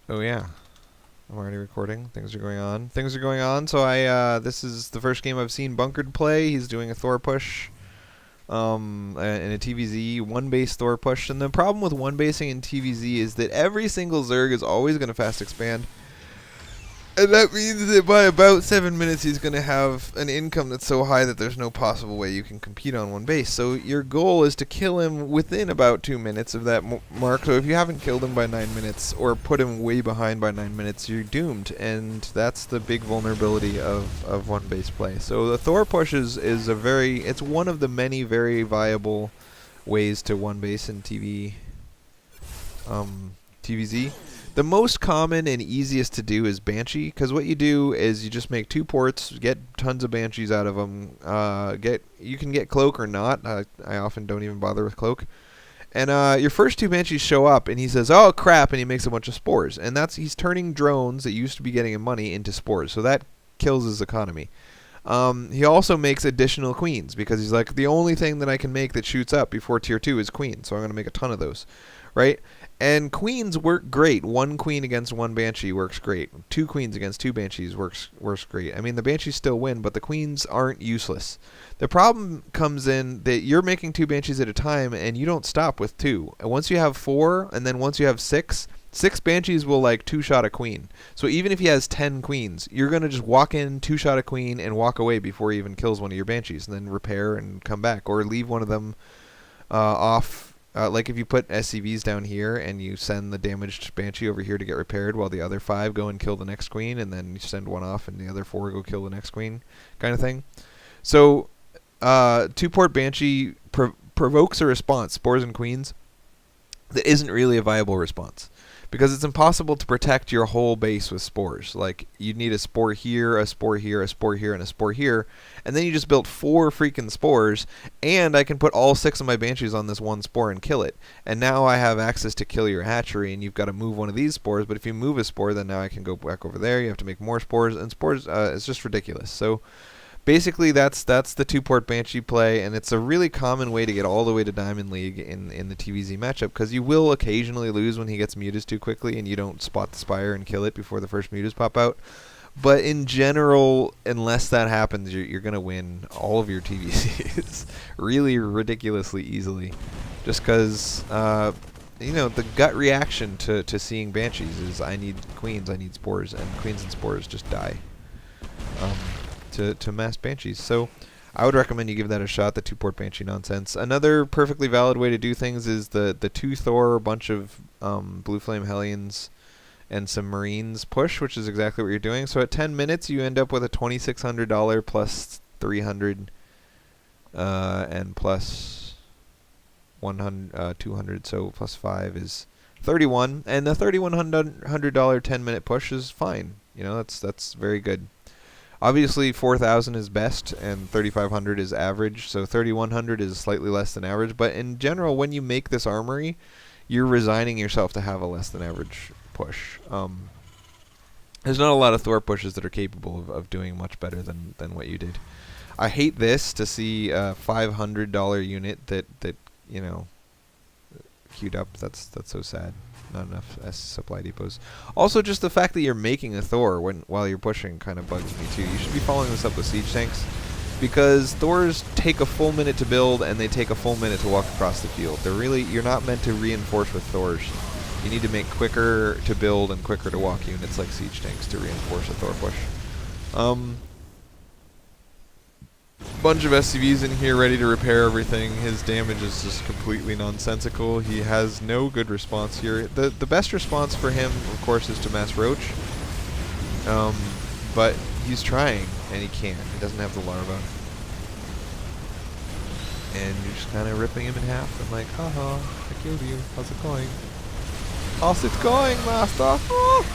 Oh yeah, I'm already recording. Things are going on. Things are going on. So I this is the first game I've seen Bunkered play. He's doing a Thor push, in a TVZ one base Thor push. And the problem with one basing in TVZ is that every single Zerg is always going to fast expand. And that means that by about 7 minutes, he's going to have an income that's so high that there's no possible way you can compete on one base. So your goal is to kill him within about 2 minutes of that mark. So if you haven't killed him by 9 minutes or put him way behind by 9 minutes, you're doomed. And that's the big vulnerability of one base play. So the Thor push is it's one of the many very viable ways to one base in TVZ. The most common and easiest to do is Banshee, because what you do is you just make 2 ports, get tons of Banshees out of them. You can get Cloak or not. I often don't even bother with Cloak. And your first 2 Banshees show up, and he says, "Oh crap!" and he makes a bunch of spores. And he's turning drones that used to be getting him money into spores. So that kills his economy. He also makes additional queens because he's like, the only thing that I can make that shoots up before tier 2 is queen, so I'm going to make a ton of those, right? And queens work great. 1 queen against 1 banshee works great. 2 queens against 2 banshees works great. I mean, the banshees still win, but the queens aren't useless. The problem comes in that you're making 2 banshees at a time, and you don't stop with 2. And once you have 4, and then once you have 6 banshees will like 2-shot a queen. So even if he has 10 queens, you're going to just walk in, 2-shot a queen, and walk away before he even kills one of your banshees, and then repair and come back. Or leave one of them off. Like if you put SCVs down here and you send the damaged Banshee over here to get repaired while the other 5 go and kill the next queen, and then you send one off and the other 4 go kill the next queen, kind of thing. So 2-port Banshee provokes a response, spores and queens, that isn't really a viable response. Because it's impossible to protect your whole base with spores. Like, you'd need a spore here, a spore here, a spore here, and a spore here. And then you just built 4 freaking spores, and I can put all 6 of my banshees on this one spore and kill it. And now I have access to kill your hatchery, and you've got to move one of these spores. But if you move a spore, then now I can go back over there. You have to make more spores, and spores is just ridiculous. So basically, that's the 2-port Banshee play, and it's a really common way to get all the way to Diamond League in the TVZ matchup, because you will occasionally lose when he gets mutas too quickly and you don't spot the Spire and kill it before the first mutas pop out. But in general, unless that happens, you're going to win all of your TVZs really ridiculously easily, just because the gut reaction to seeing Banshees is, I need queens, I need spores, and queens and spores just die. To mass banshees. So I would recommend you give that a shot, the 2-port Banshee nonsense. Another perfectly valid way to do things is the 2 Thor, a bunch of Blue Flame Hellions, and some Marines push, which is exactly what you're doing. So at 10 minutes, you end up with a $2,600 plus 300 and plus 100, 200, so plus 5 is 31. And the $3,100 10-minute push is fine. That's very good. Obviously, 4,000 is best, and 3,500 is average, so 3,100 is slightly less than average. But in general, when you make this armory, you're resigning yourself to have a less than average push. There's not a lot of Thor pushes that are capable of doing much better than what you did. I hate this, to see a $500 unit that queued up. That's so sad. Not enough supply depots. Also, just the fact that you're making a Thor while you're pushing kind of bugs me too. You should be following this up with siege tanks, because Thors take a full minute to build and they take a full minute to walk across the field. You're not meant to reinforce with Thors. You need to make quicker to build and quicker to walk units like siege tanks to reinforce a Thor push. Bunch of SCVs in here ready to repair everything. His damage is just completely nonsensical. He has no good response here. The best response for him, of course, is to mass roach. But he's trying, and he can't. He doesn't have the larva. And you're just kind of ripping him in half. I'm like, haha, I killed you. How's it going? How's it going, master? Oh!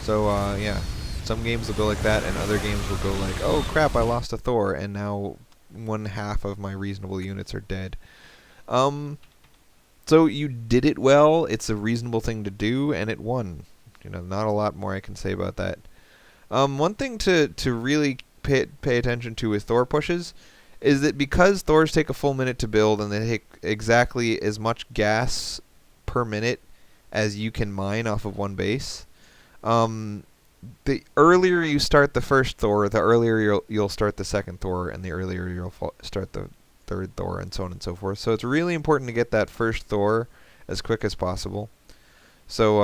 So, yeah, some games will go like that, and other games will go like, oh crap, I lost a Thor, and now 1/2 of my reasonable units are dead. So you did it well, it's a reasonable thing to do, and it won. Not a lot more I can say about that. One thing to really pay attention to with Thor pushes is that because Thors take a full minute to build and they take exactly as much gas per minute as you can mine off of one base, the earlier you start the first Thor, the earlier you'll start the second Thor, and the earlier you'll start the third Thor, and so on and so forth. So it's really important to get that first Thor as quick as possible. So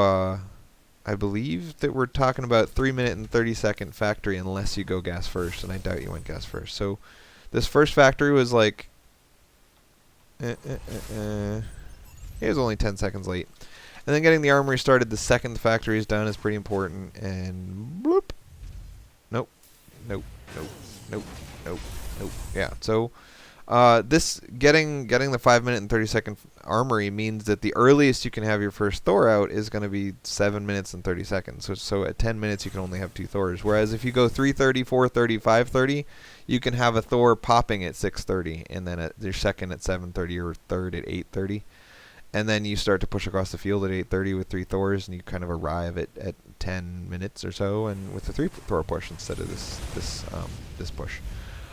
I believe that we're talking about 3-minute and 30-second factory unless you go gas first, and I doubt you went gas first. So this first factory was like it was only 10 seconds late. And then getting the armory started, the second factory is done, is pretty important. And bloop. Nope. Nope. Nope. Nope. Nope. Nope. Yeah. So this getting the 5-minute and 30-second armory means that the earliest you can have your first Thor out is going to be 7 minutes and 30 seconds. So at 10 minutes you can only have 2 Thors. Whereas if you go 3:30, 4:30, 5:30, you can have a Thor popping at 6:30, and then at your second at 7:30 or third at 8:30. And then you start to push across the field at 8:30 with 3 Thors, and you kind of arrive at 10 minutes or so, and with the 3 Thor push instead of this push.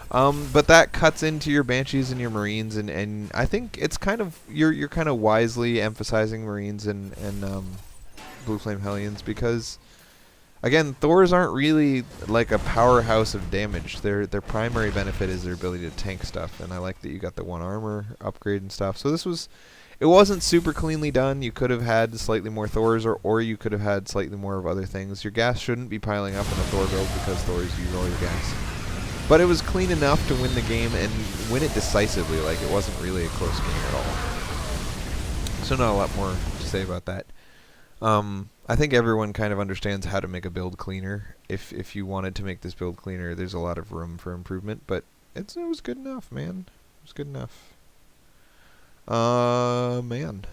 But that cuts into your Banshees and your Marines, and I think it's kind of you're kind of wisely emphasizing Marines and Blue Flame Hellions because, again, Thors aren't really like a powerhouse of damage. Their primary benefit is their ability to tank stuff, and I like that you got the 1 armor upgrade and stuff. So it wasn't super cleanly done. You could have had slightly more Thors, or you could have had slightly more of other things. Your gas shouldn't be piling up in a Thor build because Thors use all your gas. But it was clean enough to win the game and win it decisively. Like, it wasn't really a close game at all. So not a lot more to say about that. I think everyone kind of understands how to make a build cleaner. If you wanted to make this build cleaner, there's a lot of room for improvement. But it was good enough, man. It was good enough. Man.